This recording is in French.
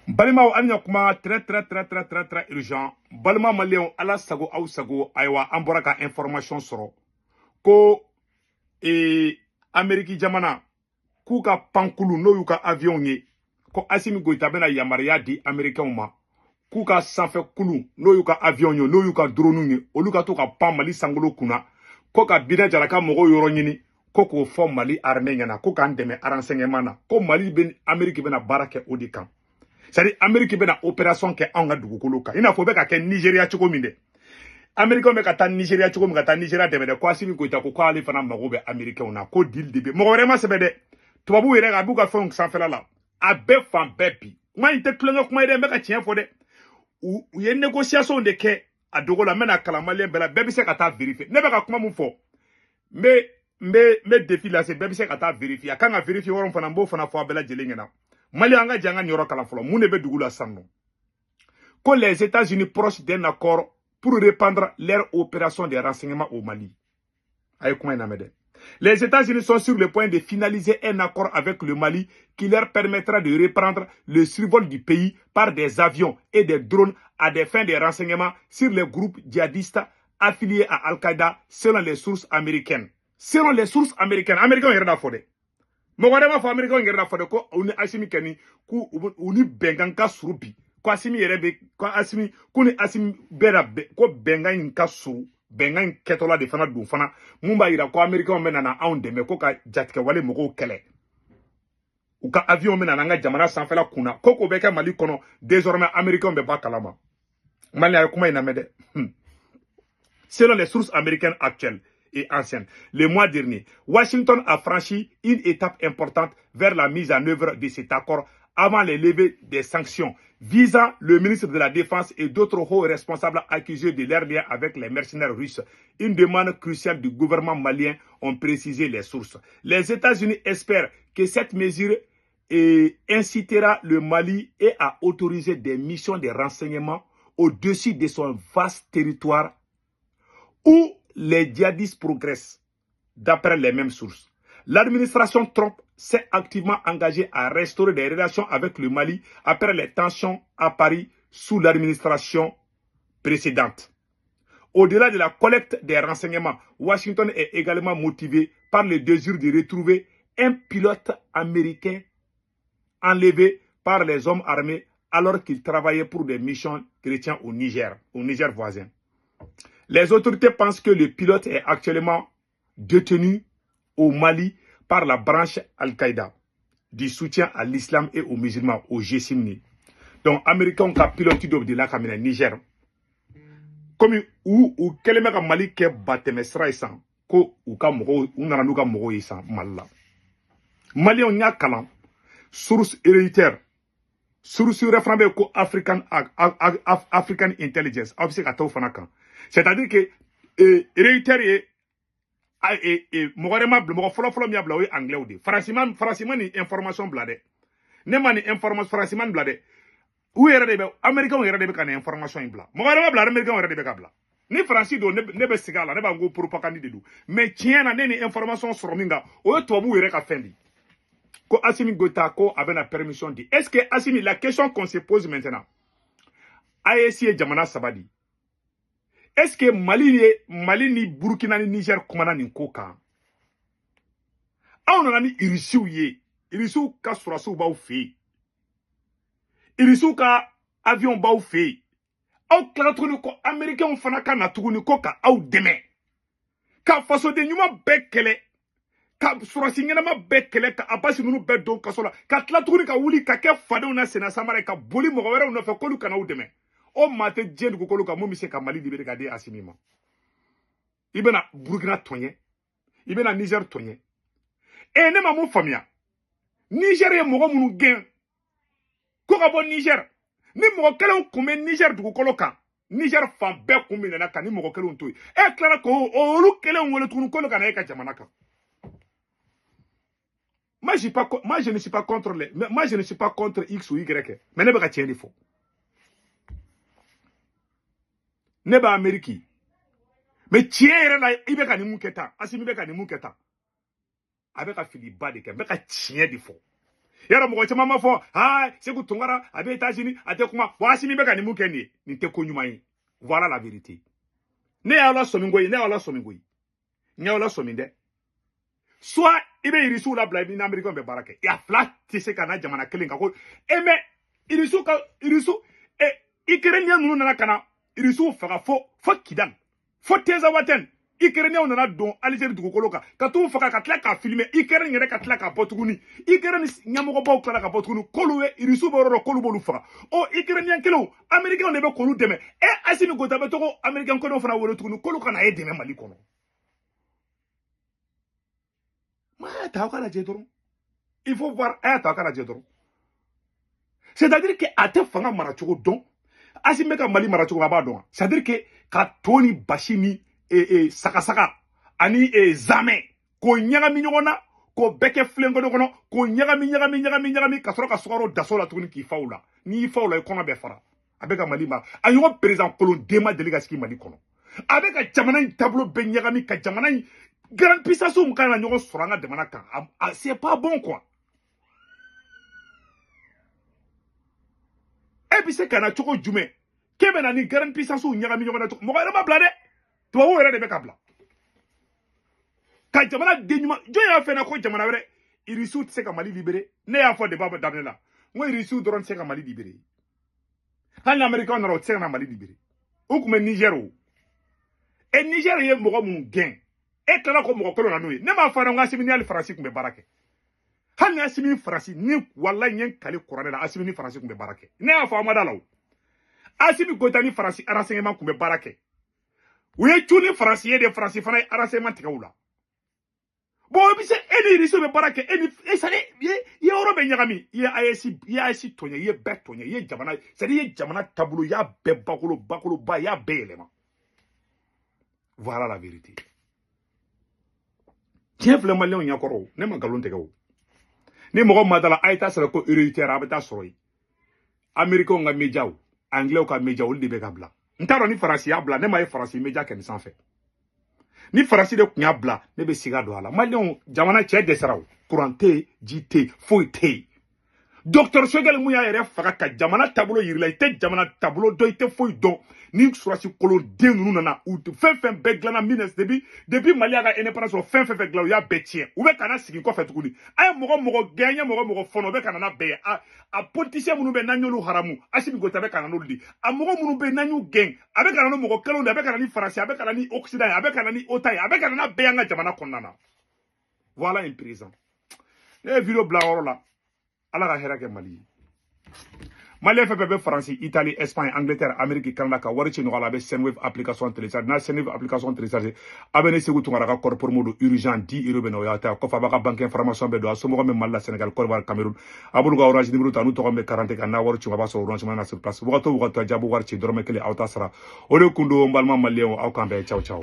Balima anya kuma très urgent. Balima malien ala sago au sago aywa amboraka information soro. Ko Ameriki jamana kuka pankulu no yuka avion ye. Ko Assimi Goïta bena yamaria di Américain ma. Kuka sanfɛ kulu no yuka avion yo no yuka drone ye. Oluka to ka pan Mali sangolo kuna. Ko ka bina jaraka mogo yoro nyini. Ko ko fo Mali armée nyana. Ko ka ndeme renseignement na. Ko Mali ben Amérique bena barake odi kan. C'est-à-dire Amérique bena opération ke anga dugukolo kan. Ina fo be ka ke Nigeria choko minde. Américain be ka ta Nigeria choko mi ka ta Nigeria deme de ko Assimi Goïta ko ali fana mago be Américain na. Ko deal de be. Mo vraiment c'est de. Tubabu yere ga bu ka fon sanfela la. A be fan bepi. Moi inte klenga kuma ide me ka tien fo de. Ou y négociation de ke a dogo la mena kala malien bela bebi se ka ta vérifier. Ne be ka kuma mu fo. Me défi là c'est bebi se ka ta vérifier. Kan ga vérifier woron fana mbo fana fo bela jelengena. Mali anga janga nyoro kala folo mu ne be dugula sanno. Que les États-Unis proches d'un accord pour répandre leur opération de renseignement au Mali. Aïe comment il mede. Les États-Unis sont sur le point de finaliser un accord avec le Mali qui leur permettra de reprendre le survol du pays par des avions et des drones à des fins de renseignement sur les groupes djihadistes affiliés à Al-Qaïda selon les sources américaines. Selon les sources américaines. Américains sont fodé. Mogadema fa Américains sont fodé ko uni Assimi keni ku uni benganka surubi. Ko Assimi yerebe ko Assimi kuni Assimi bera ko bengan ka suru. Bengan ketola de fana dun fana mumba ira ko Américain mena na on deme ko ka jatike wale mogo kele ou ka avion mena na nga jamana sanfela kuna koko beka Mali kono désormais Américain be ba kalama Mali ay kuma ina mede selon les sources américaines actuelles et anciennes le mois dernier Washington a franchi une étape importante vers la mise en œuvre de cet accord avant les levées des sanctions visant le ministre de la Défense et d'autres hauts responsables accusés de leur lien avec les mercenaires russes. Une demande cruciale du gouvernement malien, ont précisé les sources. Les États-Unis espèrent que cette mesure incitera le Mali et à autoriser des missions de renseignement au-dessus de son vaste territoire où les djihadistes progressent, d'après les mêmes sources. L'administration Trump s'est activement engagée à restaurer des relations avec le Mali après les tensions à Paris sous l'administration précédente. Au-delà de la collecte des renseignements, Washington est également motivé par le désir de retrouver un pilote américain enlevé par les hommes armés alors qu'il travaillait pour des missions chrétiennes au Niger voisin. Les autorités pensent que le pilote est actuellement détenu au Mali par la branche Al-Qaïda du soutien à l'islam et aux musulmans, au G-Simni. Donc, Américains ont piloté de la Kamina, Niger. Comme ou quel est Mali qui est batemesra et sans, ko ou kamoro, ou naranuka moro et sans, Mali. Mali on y a kalan, source héréditaire, source référendée ko African Intelligence, c'est-à-dire que héréditaire est Mogorema blo folo mi abla anglais ou de Franciman ni information blade ne mani information Franciman blade ou era de américain era de kan information bla Mogorema blade américain era de bla ni franci do ne be sigala ne ba ngo propagande de do mais tiena ne ni information sur minga o to bu era ka fendi ko Assimi Goïta ko avec la permission dit est-ce que Assimi la question qu'on se pose maintenant AEC jamana sabadi. Est-ce que Mali ni Burkina ni Niger kumana ni koka? On a ni irisu ye. Irisu ka surasu ba ou fe. Irisu ka avion ba ou fe. Au klatroni ko américain fana ka natuguni koka au deme. Ka faso de nyuma bekele. Ka surasi ngena bekele ka abasi nunu be don kasola. Ka klatroni ka wuli ka ke fade una sena samare ka boli mo wera una fe kolu kana ou deme. O mate djen ko kolu ka mo mise ka Mali libéré ka de Assimi ma. Ibena Burkina tonye. Ibena Niger tonye. E ne ma mon famia. Niger ye mogo munu gen. Ko ka bon Niger. Ni mogo kele kume Niger dugu koloka. Niger fan be kume na ka ni mogo kele untoy. E klara ko olu kele wole tunu koloka na e ka jamana ka. Moi je ne suis pas contre moi je ne suis pas contre X ou Y. Mais ne ba ka tieni fo. Ne ba Ameriki. Mais tiens là ibe ka ni muketa Assimi be ka ni muketa avec a fili ba de ke be ka tiens de fo yara mɔgɔ caman ma fɔ Sékou Tounkara a bɛ États-Unis a tɛ kuma wa Assimi bɛ ka nin mun kɛ nin ye nin tɛ ko ɲuman ye voilà la vérité ne y'aw la sɔmi koyi ne y'aw la sɔmi koyi n y'aw la sɔmi dɛ soit i bɛ irisiw labila i ni Américains bɛ baara kɛ a fila tɛ se ka na jamana kelen kan ko mais irisiw Ukrainien ninnu nana ka na irisiw faga fo Kidal fo Tezawaten Ukrainien nana don Algérie dugukolo kan ka t'u faga ka tila k'a filmer Ukraine yɛrɛ ka tila k'a bɔ tuguni Ukraine ɲɛmɔgɔbaw tila ka bɔ tuguni k'olu ye irisiw bɛ yɔrɔ dɔ k'olu b'olu faga Ukrainien kelenw Américains de bɛ k'olu dɛmɛ Assimi Goïta bɛ togo Américain kelenw fana wele tuguni k'olu kana e dɛmɛ Mali kɔnɔ il faut voir c'est-à-dire que a tɛ fanga maracogo dɔn Assimi bɛ ka Mali maracogo a b'a dɔn c'est-à-dire que ka to ni basi ni sagasaga ani zamɛ k'o ɲagami ɲɔgɔn na k'o bɛɛ kɛ filenkolon kɔnɔ k'o ɲagami ka sɔrɔ ka sukaro daso la tuguni k'i faw la n'i y'i faw la i kɔnɔ bɛɛ fara a bɛ ka Mali mara a ɲɔgɔn président Kolonden ma deli ka sigi Mali kɔnɔ a bɛ ka jamana in taabolo bɛɛ ɲagami ka jamana in grande puissance mun kan ka ɲɔgɔn sɔrɔ an ka jamana kan c'est pas bon quoi e bɛ se ka na cogo jumɛn k'e bɛ na ni grande puissance ɲagami ɲɔgɔn na mɔgɔ yɛrɛ ma bila dɛ tubabuw yɛrɛ de bɛ ka bila ka jamana den ɲuman jɔn y'a fɛ na ko jamana wɛrɛ irisiw tɛ se ka Mali libérer ne y'a fɔ débat daminɛ la n ko irisiw dɔrɔn tɛ se ka Mali libérer hali ni Américains nana o tɛ se ka na Mali libérer o tun bɛ Niger o Niger ye mɔgɔ minnu gɛn e tilala ko mɔgɔ kelen na n'o ye ne m'a fɔ n ko Assimi ni hali Faransi tun bɛ baara kɛ hali ni Assimi ni Faransi ni walayi n ye n kale kuranɛ la Assimi ni Faransi tun bɛ baara kɛ ne y'a fɔ aw ma da la o Assimi Goïta ni Faransi renseignement tun bɛ baara kɛ u ye cu ni Faransi ye de Faransi fana ye renseignement tigɛ u la bon i bɛ se e ni irisiw bɛ baara kɛ e ye yɔrɔ bɛ ɲagami i ye AES tɔɲɛ i ye bɛɛ tɔɲɛ i ye jamana c'est-à-dire i ye jamana taabolo i y'a bɛɛ bakoloba i y'a bɛɛ yɛlɛma voilà la vérité tiɲɛ filɛ maliyɛnw ɲɛkɔrɔ o ne ma nkalon tigɛ o ni mɔgɔ ma da la a ye taa sɔrɔ ko héréditaire a bɛ taa sɔrɔ yen Américains ka médiaw Anglais ka média olu de bɛ ka bila n t'a dɔn ni Faransi y'a bila ne ma ye Faransi média kɛ nin sanfɛ ni Faransi de tun y'a bila ne bɛ siga don a la maliyɛnw jamana cɛ dɛsɛra o courant tɛ yen ji tɛ yen foyi tɛ yen Docteur Choguel mun y'a yɛrɛ faga ka jamana taabolo yirila i tɛ jamana taabolo dɔn i tɛ foyi dɔn ni surasi Kolonden ninnu nana u fɛn bɛɛ dilanna depuis Mali y'a ka indépendance sɔrɔ fɛn dilan u y'a bɛɛ tiɲɛ u bɛ ka na sigi kɔfɛ tuguni a ye mɔgɔ gɛn an ye mɔgɔ fɔnɔ u bɛ ka na n'a bɛɛ ye a politicien minnu bɛ n'an y'olu haramu Assimi Goïta bɛ ka na n'olu de a mɔgɔ minnu bɛ n'an y'u gɛn a bɛ ka na ni mɔgɔ kelenw de a bɛ ka na ni Faransi a bɛ ka na ni Occident ye a bɛ ka na ni OTAN ye a bɛ ka na n'a bɛɛ y'an ka jamana kɔnɔna na voilà un président ne ye vidéo bila yɔrɔ la ala ka hɛrɛ kɛ Mali ye Malien fɛn fɛn bɛ Faransi, Italie, Espagne, Angleterre, Amérique, Canada ka wari ci nɔgɔya la a bɛ Senwave application télécharger n'a Senwave application télécharger a bɛ ne Sékou Tounkara ka kɔri promo don urgent 10 € bɛ na o y'a ta kɔfɛ a b'a ka banque information bɛɛ don a somɔgɔ bɛ Mali la Sénégal Côte d'Ivoire Cameroun a b'olu ka orange numéro ta n'u tɔgɔ bɛ 40 kan n'a wari ci a b'a sɔrɔ orange na sur place wagati o wagati a jaabi wari ci dɔrɔmɛ 1 aw ta sara o de kun don n balima maliyɛnw aw k'an bɛn ciao ciao